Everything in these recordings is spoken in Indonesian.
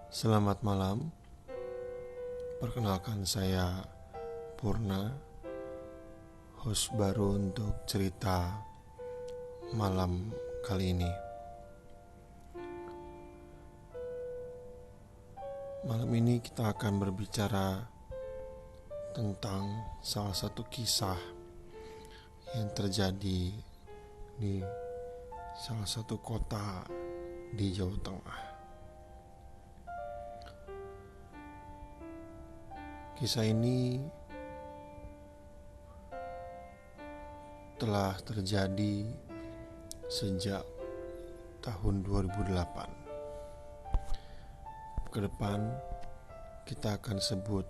Selamat malam, perkenalkan saya Purna, host baru untuk cerita malam kali ini. Malam ini kita akan berbicara tentang salah satu kisah yang terjadi di salah satu kota di Jawa Tengah. Kisah ini telah terjadi sejak tahun 2008. Ke depan kita akan sebut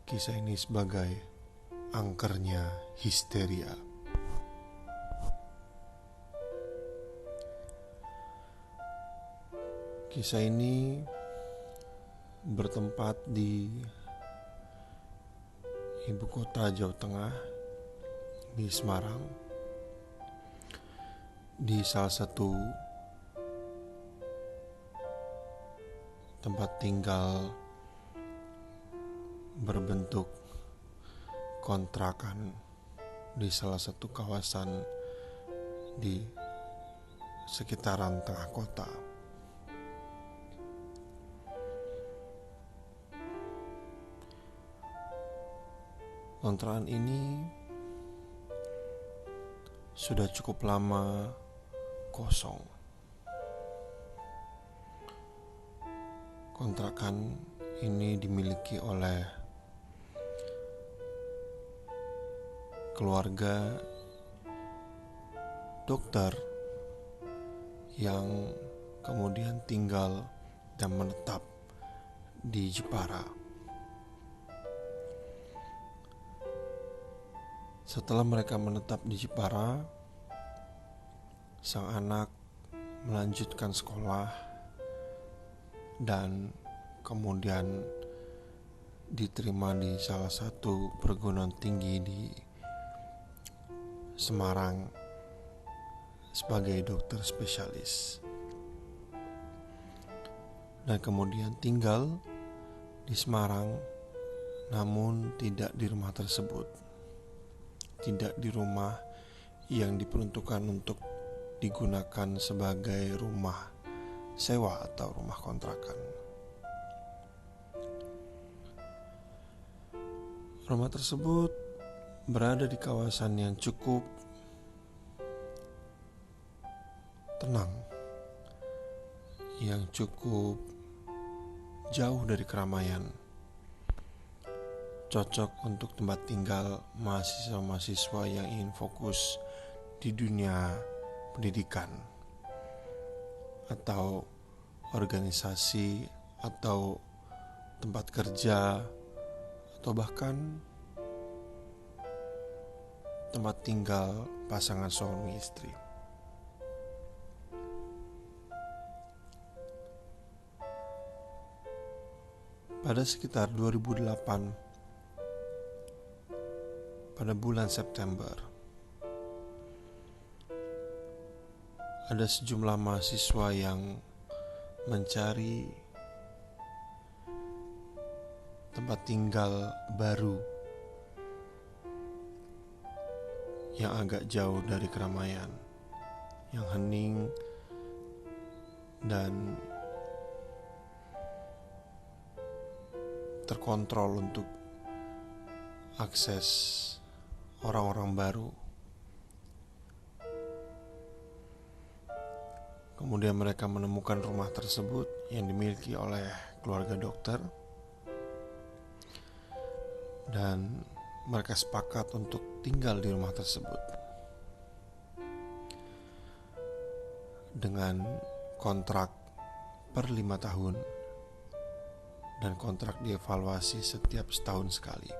kisah ini sebagai angkernya histeria. Kisah ini bertempat di ibu kota Jawa Tengah, di Semarang, di salah satu tempat tinggal berbentuk kontrakan di salah satu kawasan di sekitaran tengah kota. Kontrakan ini sudah cukup lama kosong. Kontrakan ini dimiliki oleh keluarga dokter yang kemudian tinggal dan menetap di Jepara. Setelah mereka menetap di Jepara, sang anak melanjutkan sekolah dan kemudian diterima di salah satu perguruan tinggi di Semarang sebagai dokter spesialis, dan kemudian tinggal di Semarang, namun tidak di rumah tersebut, tidak di rumah yang diperuntukkan untuk digunakan sebagai rumah sewa atau rumah kontrakan. Rumah tersebut berada di kawasan yang cukup tenang, yang cukup jauh dari keramaian, cocok untuk tempat tinggal mahasiswa-mahasiswa yang ingin fokus di dunia pendidikan atau organisasi atau tempat kerja atau bahkan tempat tinggal pasangan suami istri. Pada sekitar 2008, pada bulan September, ada sejumlah mahasiswa yang mencari tempat tinggal baru yang agak jauh dari keramaian, yang hening dan terkontrol untuk akses orang-orang baru. Kemudian mereka menemukan rumah tersebut yang dimiliki oleh keluarga dokter, dan mereka sepakat untuk tinggal di rumah tersebut dengan kontrak per 5 tahun, dan kontrak dievaluasi setiap setahun sekali.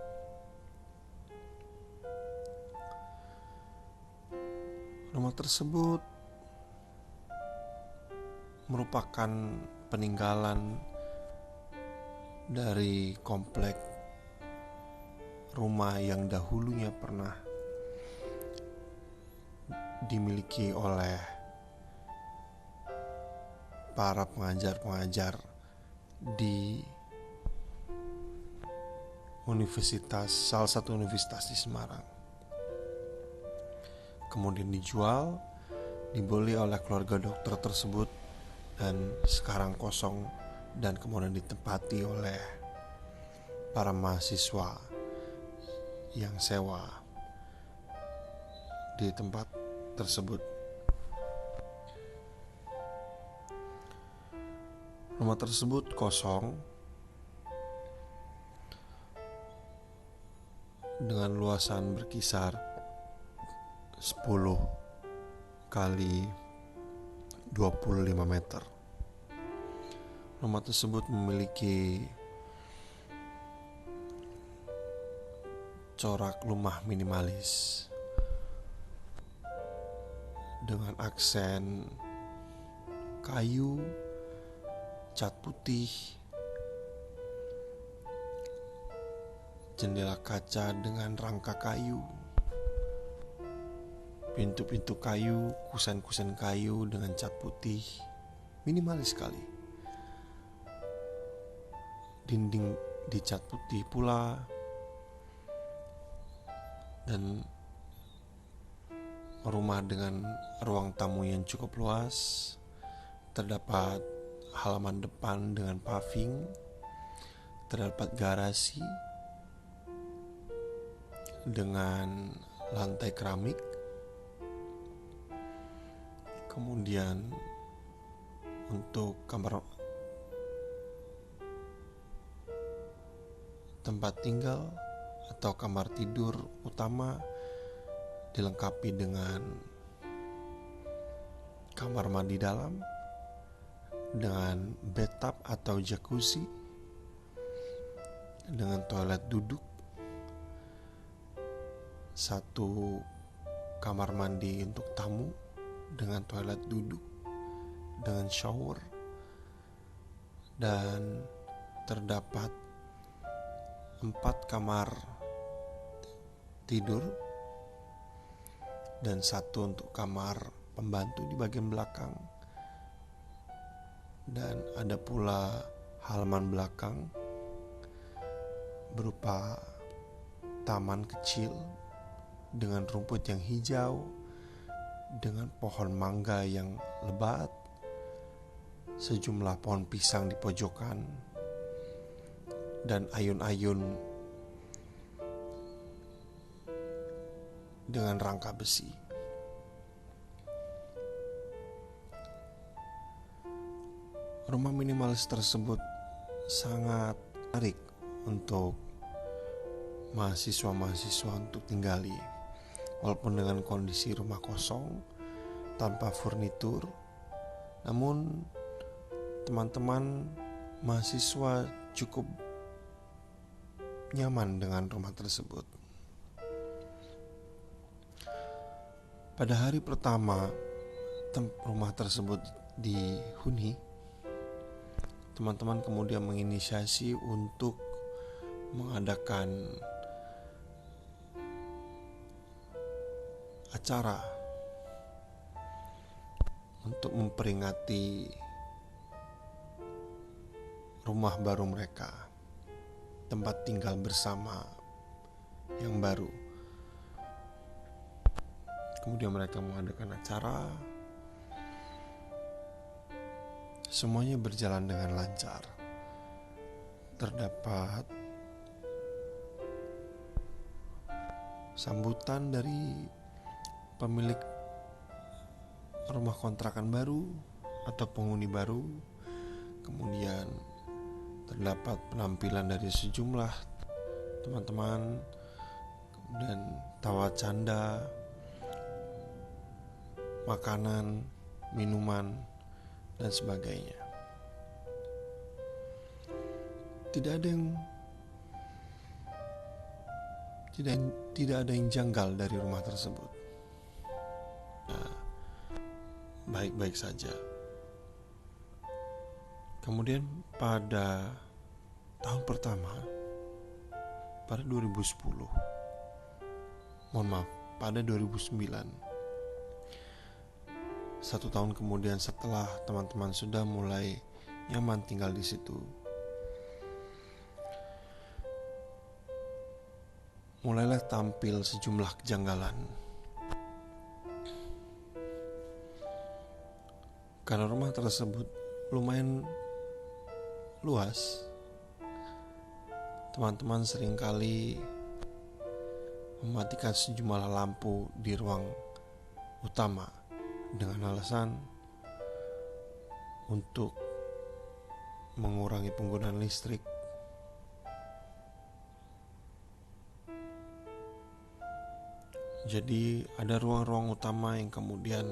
Rumah tersebut merupakan peninggalan dari komplek rumah yang dahulunya pernah dimiliki oleh para pengajar-pengajar di salah satu universitas di Semarang. Kemudian dijual, dibeli oleh keluarga dokter tersebut, dan sekarang kosong dan kemudian ditempati oleh para mahasiswa yang sewa di tempat tersebut. Rumah tersebut kosong dengan luasan berkisar 10 kali 25 meter. Rumah tersebut memiliki corak rumah minimalis dengan aksen kayu, cat putih, jendela kaca dengan rangka kayu, pintu-pintu kayu, kusen-kusen kayu dengan cat putih, minimalis sekali. Dinding dicat putih pula, dan rumah dengan ruang tamu yang cukup luas. Terdapat halaman depan dengan paving, terdapat garasi dengan lantai keramik. Kemudian untuk kamar tempat tinggal atau kamar tidur utama dilengkapi dengan kamar mandi dalam dengan bathtub atau jacuzzi, dengan toilet duduk, satu kamar mandi untuk tamu dengan toilet duduk, dengan shower, dan terdapat 4 kamar tidur dan 1 untuk kamar pembantu di bagian belakang. Dan ada pula halaman belakang berupa taman kecil dengan rumput yang hijau, dengan pohon mangga yang lebat, sejumlah pohon pisang di pojokan, dan ayun-ayun dengan rangka besi. Rumah minimalis tersebut sangat menarik untuk mahasiswa-mahasiswa untuk tinggali, walaupun dengan kondisi rumah kosong tanpa furnitur. Namun teman-teman mahasiswa cukup nyaman dengan rumah tersebut. Pada hari pertama rumah tersebut dihuni, teman-teman kemudian menginisiasi untuk mengadakan acara untuk memperingati rumah baru mereka, tempat tinggal bersama yang baru. Kemudian mereka mengadakan acara. Semuanya berjalan dengan lancar. Terdapat sambutan dari pemilik rumah kontrakan baru atau penghuni baru. Kemudian terdapat penampilan dari sejumlah teman-teman, kemudian tawa canda, makanan, minuman, dan sebagainya. Tidak ada yang janggal dari rumah tersebut. Baik-baik saja. Kemudian pada tahun pertama, pada 2010, pada 2009, 1 tahun kemudian setelah teman-teman sudah mulai nyaman tinggal di situ, mulailah tampil sejumlah kejanggalan. Karena rumah tersebut lumayan luas, teman-teman seringkali mematikan sejumlah lampu di ruang utama dengan alasan untuk mengurangi penggunaan listrik. Jadi ada ruang-ruang utama yang kemudian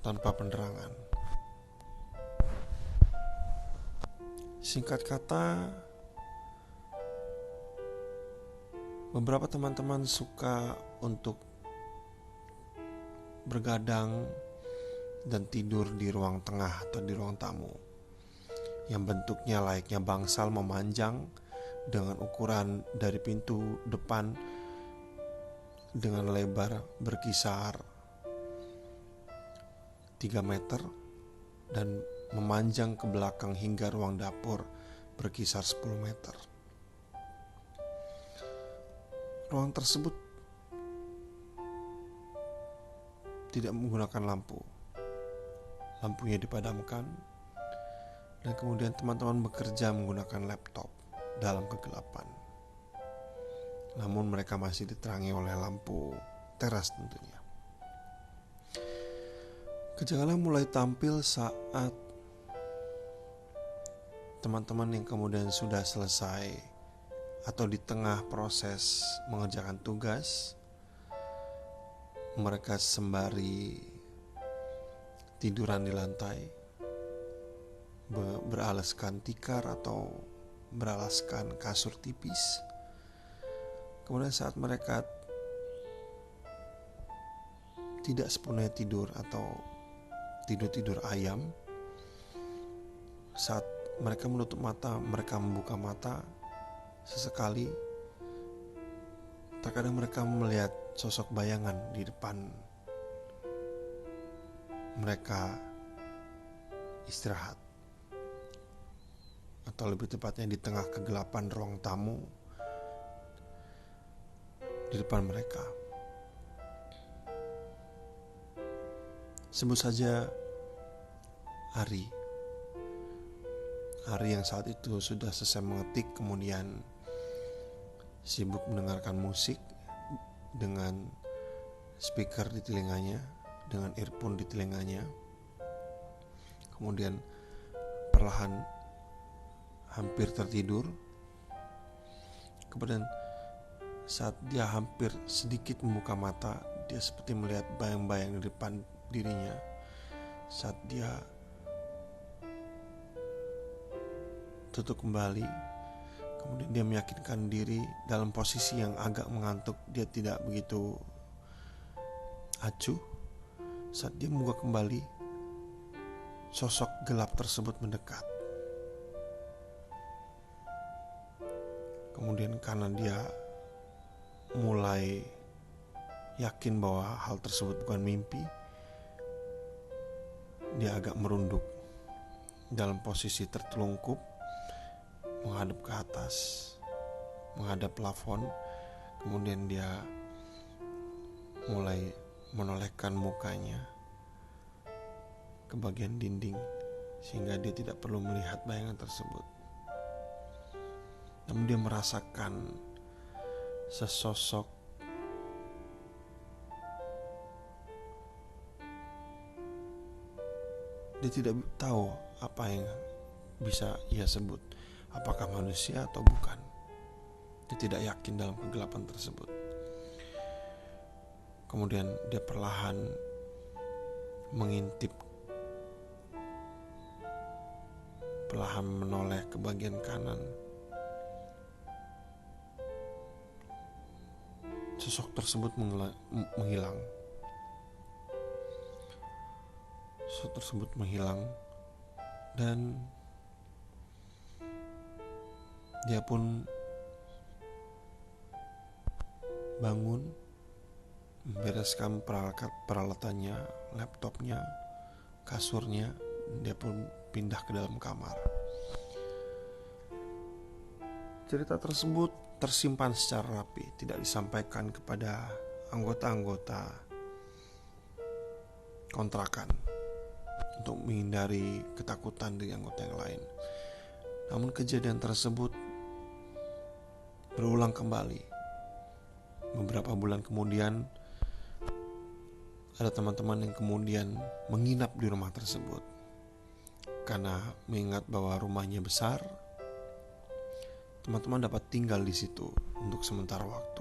tanpa penerangan. Singkat kata, beberapa teman-teman suka untuk bergadang dan tidur di ruang tengah atau di ruang tamu yang bentuknya layaknya bangsal memanjang dengan ukuran dari pintu depan dengan lebar berkisar 3 meter dan memanjang ke belakang hingga ruang dapur berkisar 10 meter. Ruang tersebut tidak menggunakan lampu. Lampunya dipadamkan dan kemudian teman-teman bekerja menggunakan laptop dalam kegelapan. Namun mereka masih diterangi oleh lampu teras tentunya. Kejanggalan mulai tampil saat teman-teman yang kemudian sudah selesai atau di tengah proses mengerjakan tugas, mereka sembari tiduran di lantai, beralaskan tikar atau beralaskan kasur tipis. Kemudian saat mereka tidak sepenuhnya tidur atau tidur ayam, saat mereka menutup mata, mereka membuka mata, sesekali terkadang mereka melihat sosok bayangan di depan mereka istirahat, atau lebih tepatnya di tengah kegelapan ruang tamu di depan mereka. Sebut saja Ari yang saat itu sudah selesai mengetik, kemudian sibuk mendengarkan musik dengan speaker di telinganya, dengan earphone di telinganya. Kemudian perlahan hampir tertidur. Kemudian saat dia hampir sedikit membuka mata, dia seperti melihat bayang-bayang di depan dirinya. Saat dia tutup kembali, kemudian dia meyakinkan diri dalam posisi yang agak mengantuk, dia tidak begitu acuh. Saat dia membuka kembali, sosok gelap tersebut mendekat. Kemudian karena dia mulai yakin bahwa hal tersebut bukan mimpi, dia agak merunduk dalam posisi tertelungkup, menghadap ke atas, menghadap plafon. Kemudian dia mulai menolehkan mukanya ke bagian dinding sehingga dia tidak perlu melihat bayangan tersebut. Namun dia merasakan sesosok dia tidak tahu apa yang bisa ia sebut, apakah manusia atau bukan. Dia tidak yakin dalam kegelapan tersebut. Kemudian dia perlahan mengintip, perlahan menoleh ke bagian kanan. Sosok tersebut menghilang. Sosok tersebut menghilang dan dia pun bangun, membereskan peralatannya, laptopnya, kasurnya. Dia pun pindah ke dalam kamar. Cerita tersebut tersimpan secara rapi, tidak disampaikan kepada anggota-anggota kontrakan untuk menghindari ketakutan dari anggota yang lain. Namun kejadian tersebut berulang kembali. Beberapa bulan kemudian ada teman-teman yang kemudian menginap di rumah tersebut karena mengingat bahwa rumahnya besar. Teman-teman dapat tinggal di situ untuk sementara waktu.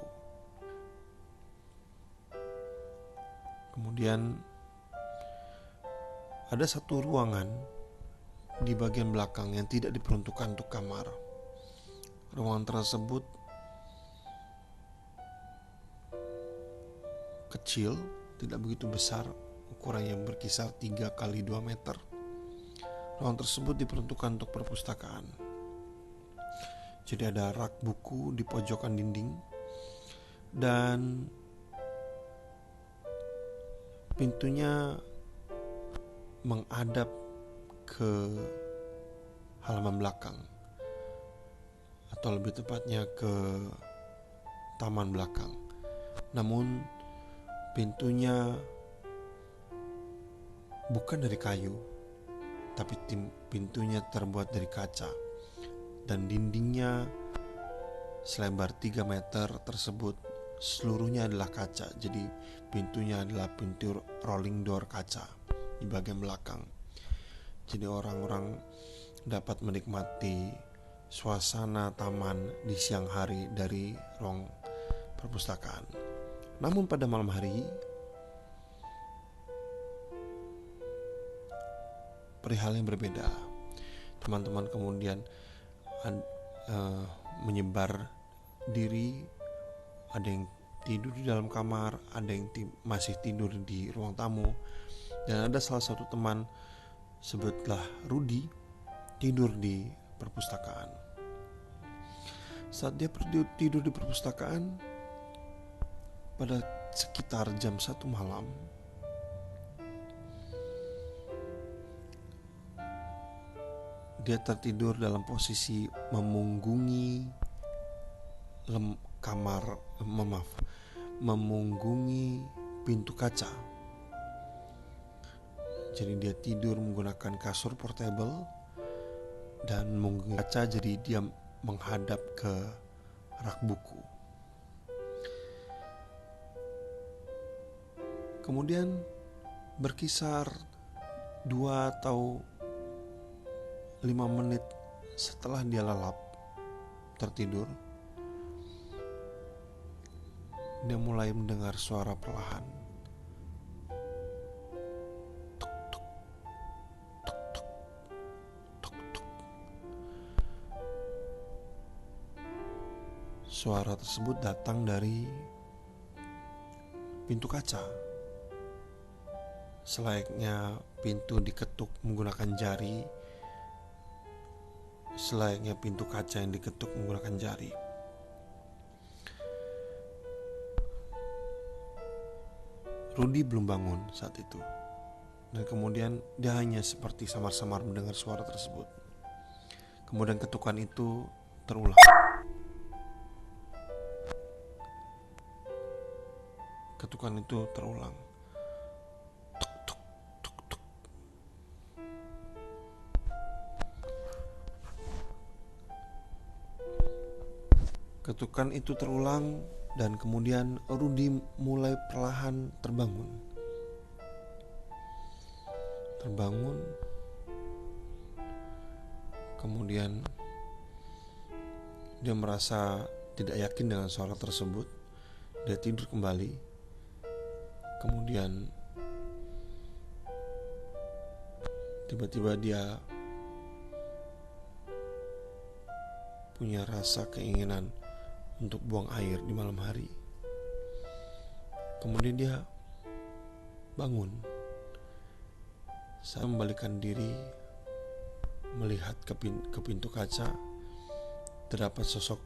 Kemudian ada satu ruangan di bagian belakang yang tidak diperuntukkan untuk kamar. Ruangan tersebut kecil, tidak begitu besar, ukurannya berkisar 3 kali 2 meter. Ruangan tersebut diperuntukkan untuk perpustakaan. Jadi ada rak buku di pojokan dinding dan pintunya menghadap ke halaman belakang, atau lebih tepatnya ke taman belakang. Namun pintunya bukan dari kayu, tapi pintunya terbuat dari kaca, dan dindingnya selebar 3 meter tersebut seluruhnya adalah kaca. Jadi pintunya adalah pintu rolling door kaca di bagian belakang. Jadi orang-orang dapat menikmati suasana taman di siang hari dari ruang perpustakaan. Namun pada malam hari, perihal yang berbeda. Teman-teman kemudian menyebar diri, ada yang tidur di dalam kamar, ada yang masih tidur di ruang tamu, dan ada salah satu teman, sebutlah Rudi, tidur di perpustakaan. Saat dia tidur di perpustakaan pada sekitar jam 1 malam, dia tertidur dalam posisi memunggungi pintu kaca. Jadi dia tidur menggunakan kasur portable dan menggunakan kaca, jadi dia menghadap ke rak buku. Kemudian berkisar 2 atau 5 menit setelah dia lelap tertidur, dia mulai mendengar suara perlahan. Tuk, tuk, tuk, tuk, tuk, tuk. Suara tersebut datang dari pintu kaca. Selayaknya pintu diketuk menggunakan jari, selayaknya pintu kaca yang diketuk menggunakan jari. Rudi belum bangun saat itu, dan kemudian dia hanya seperti samar-samar mendengar suara tersebut. Kemudian ketukan itu terulang. Ketukan itu terulang. Tuk, tuk, tuk, tuk. Ketukan itu terulang, dan kemudian Rudi mulai perlahan terbangun. Kemudian dia merasa tidak yakin dengan suara tersebut. Dia tidur kembali. Kemudian tiba-tiba dia punya rasa keinginan untuk buang air di malam hari. Kemudian dia bangun. Saat membalikkan diri, melihat ke pintu kaca, terdapat sosok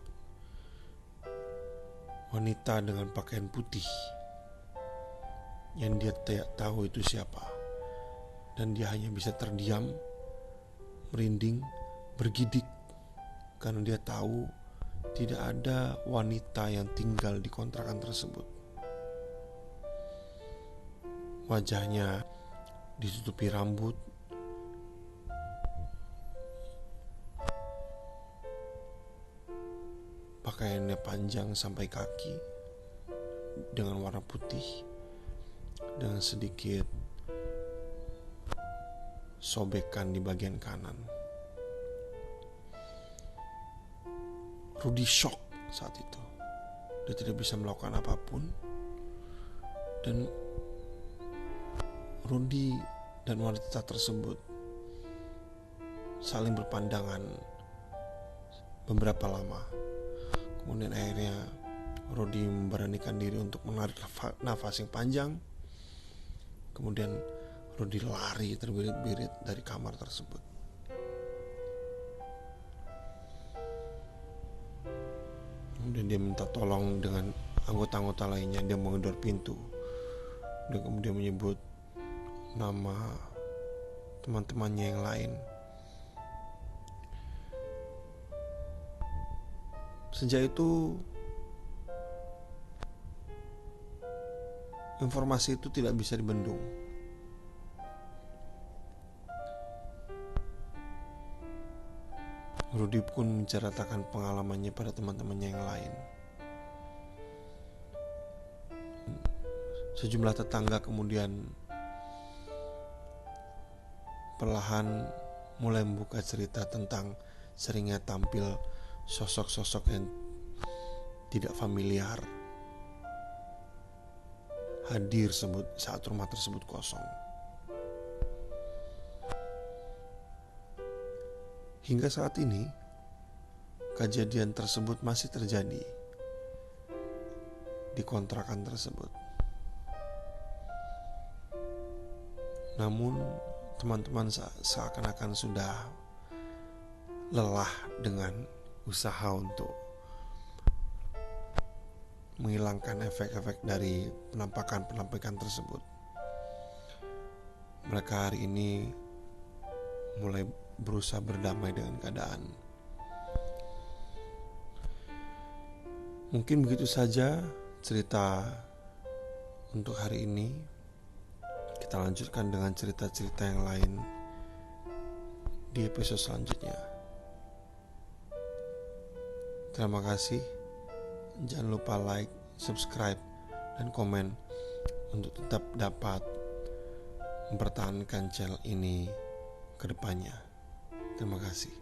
wanita dengan pakaian putih yang dia tidak tahu itu siapa. Dan dia hanya bisa terdiam, merinding, bergidik, karena dia tahu tidak ada wanita yang tinggal di kontrakan tersebut. Wajahnya ditutupi rambut, pakaiannya panjang sampai kaki dengan warna putih, dengan sedikit sobekan di bagian kanan. Rudy shock saat itu. Dia tidak bisa melakukan apapun, dan Rudy dan wanita tersebut saling berpandangan beberapa lama. Kemudian akhirnya Rudy memberanikan diri untuk menarik nafas yang panjang. Kemudian Rudy lari terbirit-birit dari kamar tersebut. Kemudian dia minta tolong dengan anggota-anggota lainnya. Dia menggedor pintu dan kemudian menyebut nama teman-temannya yang lain. Sejak itu informasi itu tidak bisa dibendung. Rudy pun menceritakan pengalamannya pada teman-temannya yang lain. Sejumlah tetangga kemudian perlahan mulai membuka cerita tentang seringnya tampil sosok-sosok yang tidak familiar hadir saat rumah tersebut kosong. Hingga saat ini, kejadian tersebut masih terjadi di kontrakan tersebut. Namun, teman-teman seakan-akan sudah lelah dengan usaha untuk menghilangkan efek-efek dari penampakan tersebut. Mereka hari ini mulai berusaha berdamai dengan keadaan. Mungkin begitu saja cerita untuk hari ini. Kita lanjutkan dengan cerita-cerita yang lain di episode selanjutnya. Terima kasih. Jangan lupa like, subscribe, dan komen untuk tetap dapat mempertahankan channel ini ke depannya. Terima kasih.